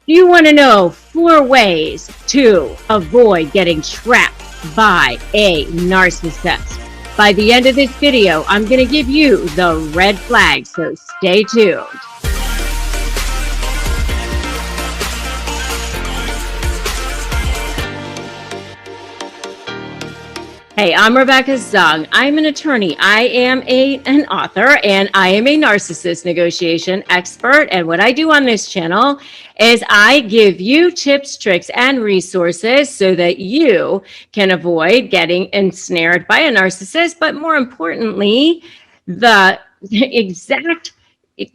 Do you want to know 4 ways to avoid getting trapped by a narcissist? By the end of this video, I'm going to give you the red flag, so stay tuned. Hey, I'm Rebecca Zung. I'm an attorney. I am an author, and I am a narcissist negotiation expert. And what I do on this channel is I give you tips, tricks, and resources so that you can avoid getting ensnared by a narcissist, but more importantly, the exact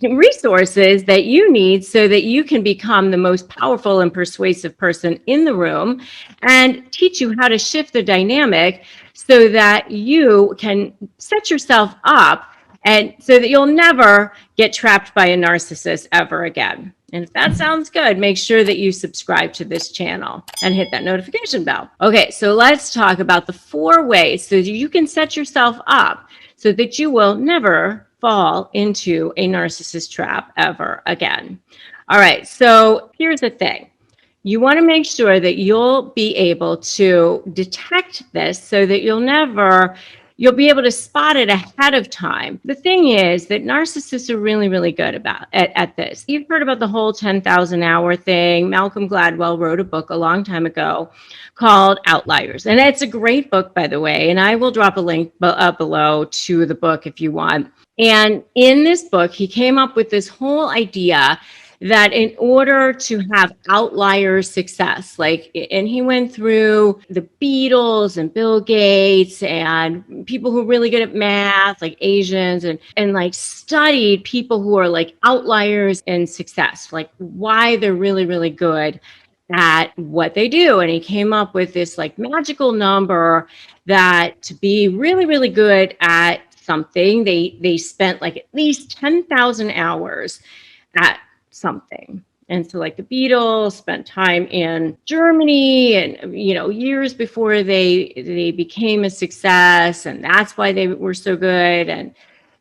resources that you need so that you can become the most powerful and persuasive person in the room, and teach you how to shift the dynamic so that you can set yourself up and so that you'll never get trapped by a narcissist ever again. And if that sounds good, make sure that you subscribe to this channel and hit that notification bell. Okay, so let's talk about the 4 ways so that you can set yourself up so that you will never fall into a narcissist trap ever again. All right, so here's the thing. You want to make sure that you'll be able to detect this so that you'll be able to spot it ahead of time. The thing is that narcissists are really, really good at this. You've heard about the whole 10,000 hour thing. Malcolm Gladwell wrote a book a long time ago called Outliers. And it's a great book, by the way. And I will drop a link below to the book if you want. And in this book, he came up with this whole idea that in order to have outlier success, and he went through the Beatles and Bill Gates and people who are really good at math, like Asians, and like studied people who are like outliers in success, like why they're really, really good at what they do. And he came up with this like magical number that to be really, really good at something, they spent like at least 10,000 hours at something. And so like the Beatles spent time in Germany and, years before they became a success. And that's why they were so good.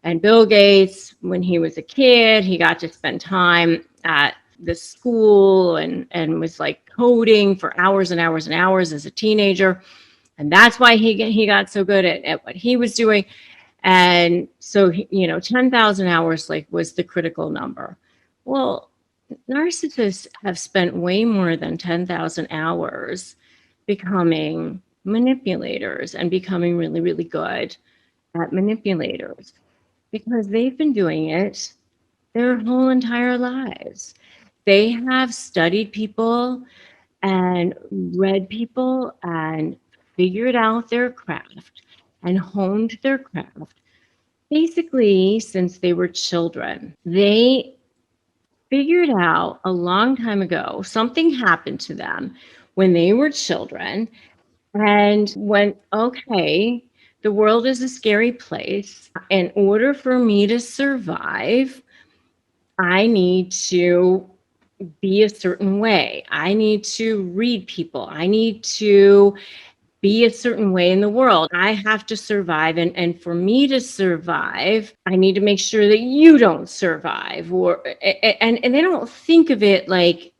And Bill Gates, when he was a kid, he got to spend time at the school and was like coding for hours and hours and hours as a teenager. And that's why he got so good at what he was doing. And so, 10,000 hours was the critical number. Well, narcissists have spent way more than 10,000 hours becoming manipulators and becoming really, really good at manipulators because they've been doing it their whole entire lives. They have studied people and read people and figured out their craft and honed their craft basically since they were children. They figured out a long time ago, something happened to them when they were children and went, okay, the world is a scary place. In order for me to survive, I need to be a certain way. I need to read people. I need to be a certain way in the world. I have to survive. And for me to survive, I need to make sure that you don't survive. And they don't think of it like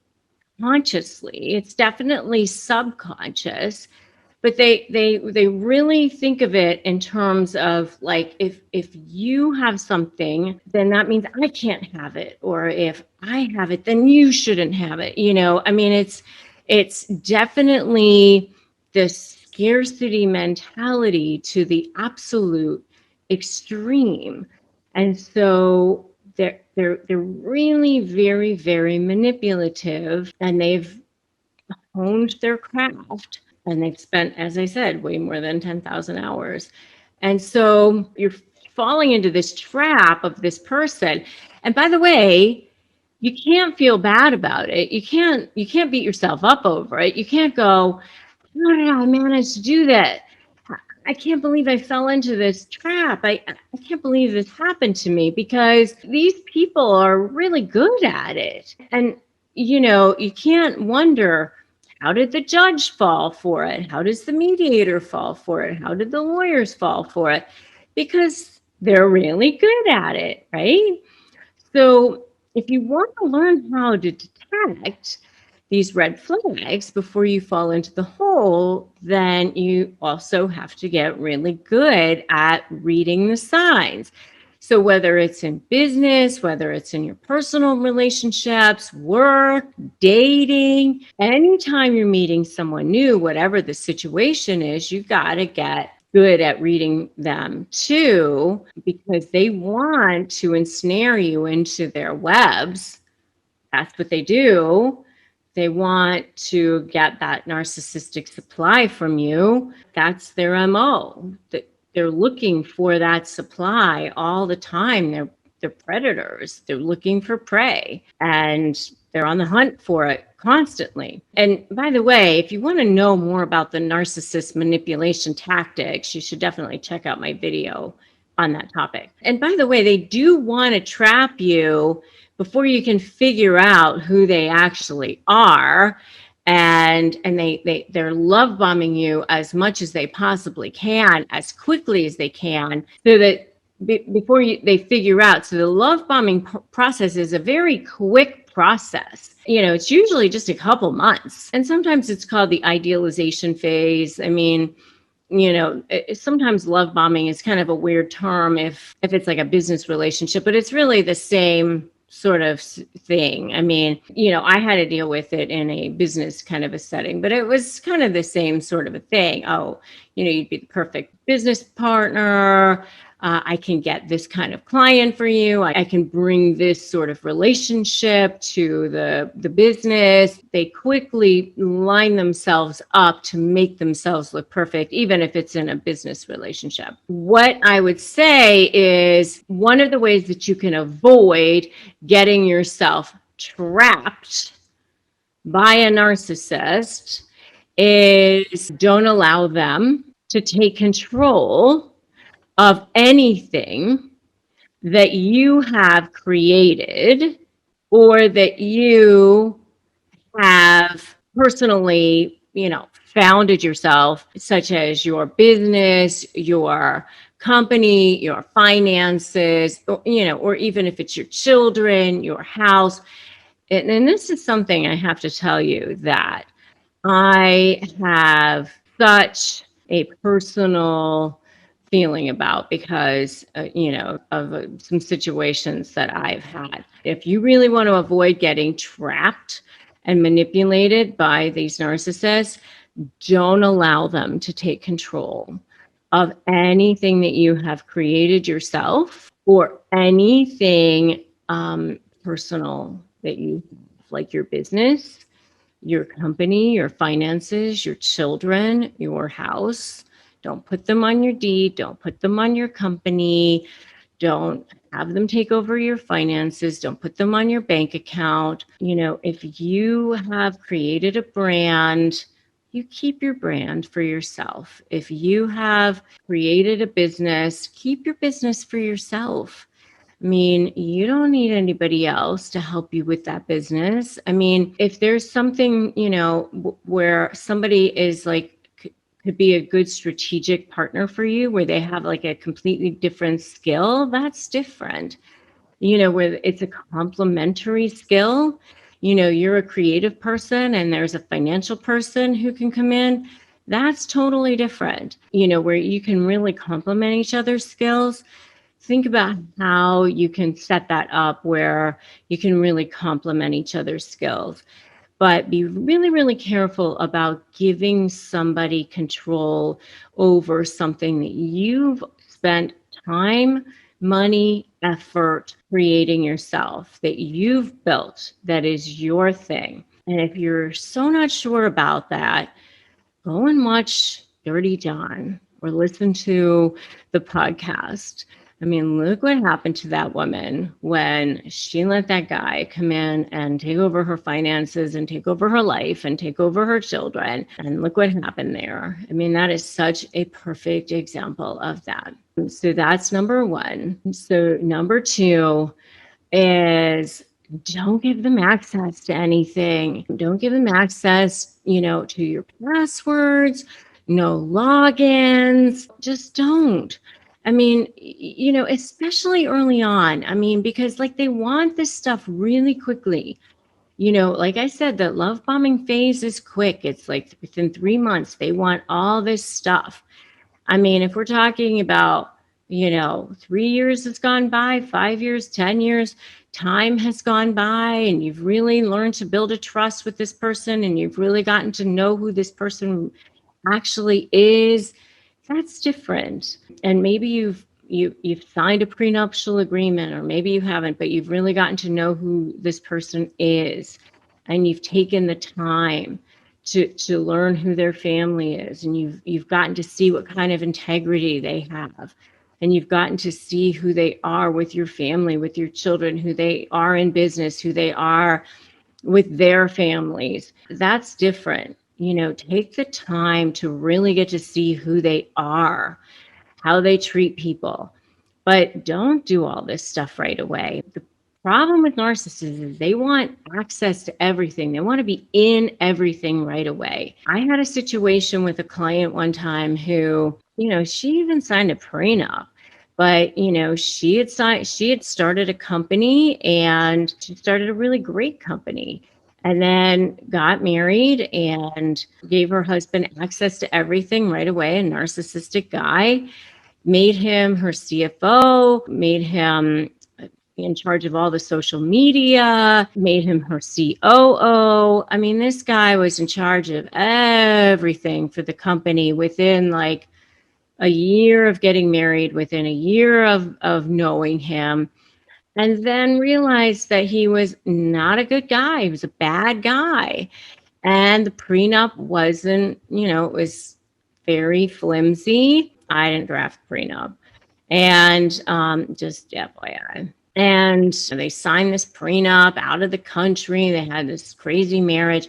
consciously. It's definitely subconscious. But they really think of it in terms of like, if you have something, then that means I can't have it. Or if I have it, then you shouldn't have it. It's definitely this scarcity mentality to the absolute extreme. And so they're really very, very manipulative, and they've honed their craft, and they've spent, as I said, way more than 10,000 hours. And so you're falling into this trap of this person. And by the way, you can't feel bad about it. You can't beat yourself up over it. You can't go, how did I manage to do that? I can't believe I fell into this trap. I can't believe this happened to me, because these people are really good at it. And, you can't wonder, how did the judge fall for it? How does the mediator fall for it? How did the lawyers fall for it? Because they're really good at it, right? So if you want to learn how to detect these red flags before you fall into the hole, then you also have to get really good at reading the signs. So whether it's in business, whether it's in your personal relationships, work, dating, anytime you're meeting someone new, whatever the situation is, you got to get good at reading them too, because they want to ensnare you into their webs. That's what they do. They want to get that narcissistic supply from you. That's their MO. They're looking for that supply all the time. They're predators. They're looking for prey, and they're on the hunt for it constantly. And by the way, if you want to know more about the narcissist manipulation tactics, you should definitely check out my video on that topic. And by the way, they do want to trap you before you can figure out who they actually are. And they're love bombing you as much as they possibly can, as quickly as they can, so that before they figure out. So the love bombing process is a very quick process. It's usually just a couple months, and sometimes it's called the idealization phase. I mean, sometimes love bombing is kind of a weird term if it's like a business relationship, but it's really the same sort of thing. I mean, I had to deal with it in a business kind of a setting, but it was kind of the same sort of a thing. Oh, you'd be the perfect business partner. I can get this kind of client for you. I can bring this sort of relationship to the business. They quickly line themselves up to make themselves look perfect, even if it's in a business relationship. What I would say is one of the ways that you can avoid getting yourself trapped by a narcissist is don't allow them to take control of anything that you have created or that you have personally, founded yourself, such as your business, your company, your finances, or even if it's your children, your house. And this is something I have to tell you that I have such a personal feeling about because, of some situations that I've had. If you really want to avoid getting trapped and manipulated by these narcissists, don't allow them to take control of anything that you have created yourself or anything personal that you have, like your business, your company, your finances, your children, your house. Don't put them on your deed. Don't put them on your company. Don't have them take over your finances. Don't put them on your bank account. If you have created a brand, you keep your brand for yourself. If you have created a business, keep your business for yourself. I mean, you don't need anybody else to help you with that business. I mean, if there's something, where somebody is like, could be a good strategic partner for you, where they have like a completely different skill, that's different. Where it's a complementary skill. You're a creative person and there's a financial person who can come in. That's totally different. Where you can really complement each other's skills. Think about how you can set that up where you can really complement each other's skills. But be really, really careful about giving somebody control over something that you've spent time, money, effort creating yourself, that you've built, that is your thing. And if you're so not sure about that, go and watch Dirty John or listen to the podcast. I mean, look what happened to that woman when she let that guy come in and take over her finances and take over her life and take over her children. And look what happened there. I mean, that is such a perfect example of that. So that's number one. So number two is don't give them access to anything. Don't give them access, to your passwords, no logins. Just don't. I mean, especially early on. I mean, because like they want this stuff really quickly. like I said, the love bombing phase is quick. It's like within 3 months, they want all this stuff. I mean, if we're talking about, 3 years has gone by, 5 years, 10 years, time has gone by, and you've really learned to build a trust with this person, and you've really gotten to know who this person actually is, that's different. And maybe you've signed a prenuptial agreement, or maybe you haven't, but you've really gotten to know who this person is, and you've taken the time to learn who their family is, and you've gotten to see what kind of integrity they have, and you've gotten to see who they are with your family, with your children, who they are in business, who they are with their families. That's different. Take the time to really get to see who they are, how they treat people, but don't do all this stuff right away. The problem with narcissists is they want access to everything. They want to be in everything right away. I had a situation with a client one time who, she even signed a prenup, but she had started a company, and she started a really great company, and then got married and gave her husband access to everything right away, a narcissistic guy, made him her CFO, made him in charge of all the social media, made him her COO. I mean, this guy was in charge of everything for the company within like a year of getting married, within a year of knowing him, and then realized that he was not a good guy. He was a bad guy. And the prenup wasn't, it was very flimsy. I didn't draft the prenup. And just FYI. And they signed this prenup out of the country. They had this crazy marriage.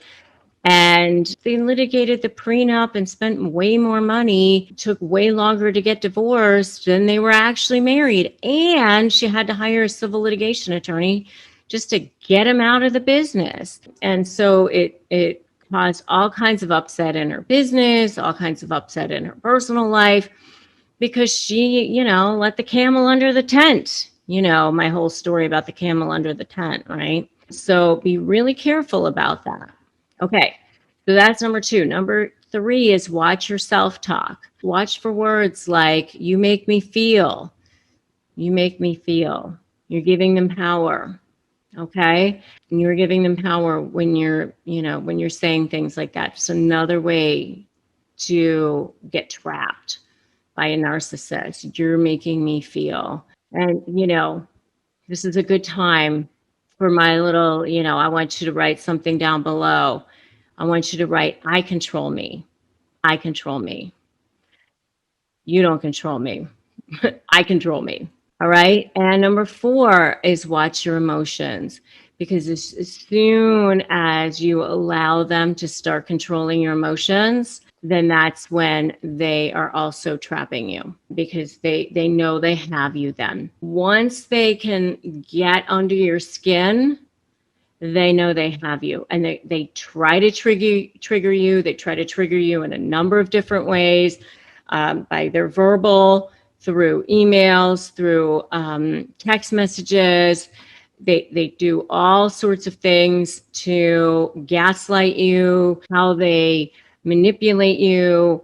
And they litigated the prenup and spent way more money. It took way longer to get divorced than they were actually married. And she had to hire a civil litigation attorney just to get him out of the business. And so it caused all kinds of upset in her business, all kinds of upset in her personal life, because she, let the camel under the tent. My whole story about the camel under the tent, right? So be really careful about that. Okay, so that's number 2. Number 3 is watch your self-talk. Watch for words like, you make me feel. You make me feel. You're giving them power, okay? And you're giving them power when you're saying things like that. It's another way to get trapped by a narcissist. You're making me feel. And, this is a good time for my little, I want you to write something down below. I want you to write, I control me. I control me. You don't control me. I control me. All right. And number 4 is watch your emotions, because as soon as you allow them to start controlling your emotions, then that's when they are also trapping you, because they know they have you then. Once they can get under your skin, they know they have you, and they try to trigger you. They try to trigger you in a number of different ways, by their verbal, through emails, through text messages. They do all sorts of things to gaslight you, how they manipulate you.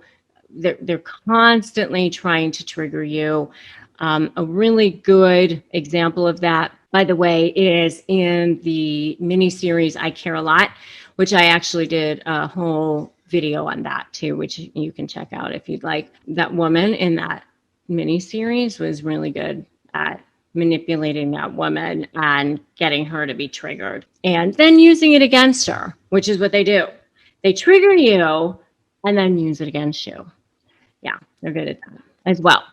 They're constantly trying to trigger you. A really good example of that, by the way, is in the mini series I Care a Lot, which I actually did a whole video on that too, which you can check out if you'd like. That woman in that mini series was really good at manipulating that woman and getting her to be triggered, and then using it against her, which is what they do. They trigger you and then use it against you. Yeah, they're good at that as well.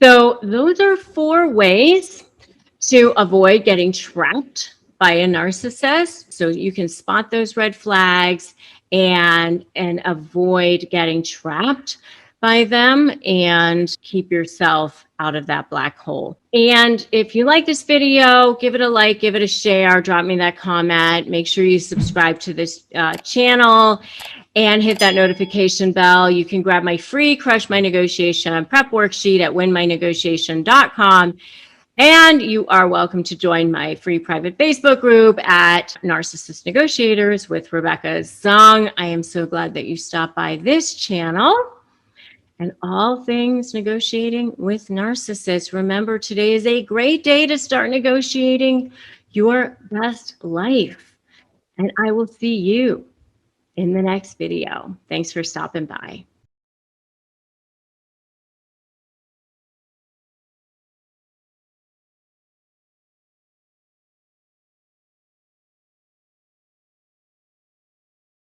So those are 4 ways to avoid getting trapped by a narcissist. So you can spot those red flags and avoid getting trapped by them, and keep yourself out of that black hole. And if you like this video, give it a like, give it a share, drop me that comment. Make sure you subscribe to this channel and hit that notification bell. You can grab my free Crush My Negotiation prep worksheet at winmynegotiation.com. And you are welcome to join my free private Facebook group at Narcissist Negotiators with Rebecca Zung. I am so glad that you stopped by this channel. And all things negotiating with narcissists. Remember, today is a great day to start negotiating your best life. And I will see you in the next video. Thanks for stopping by.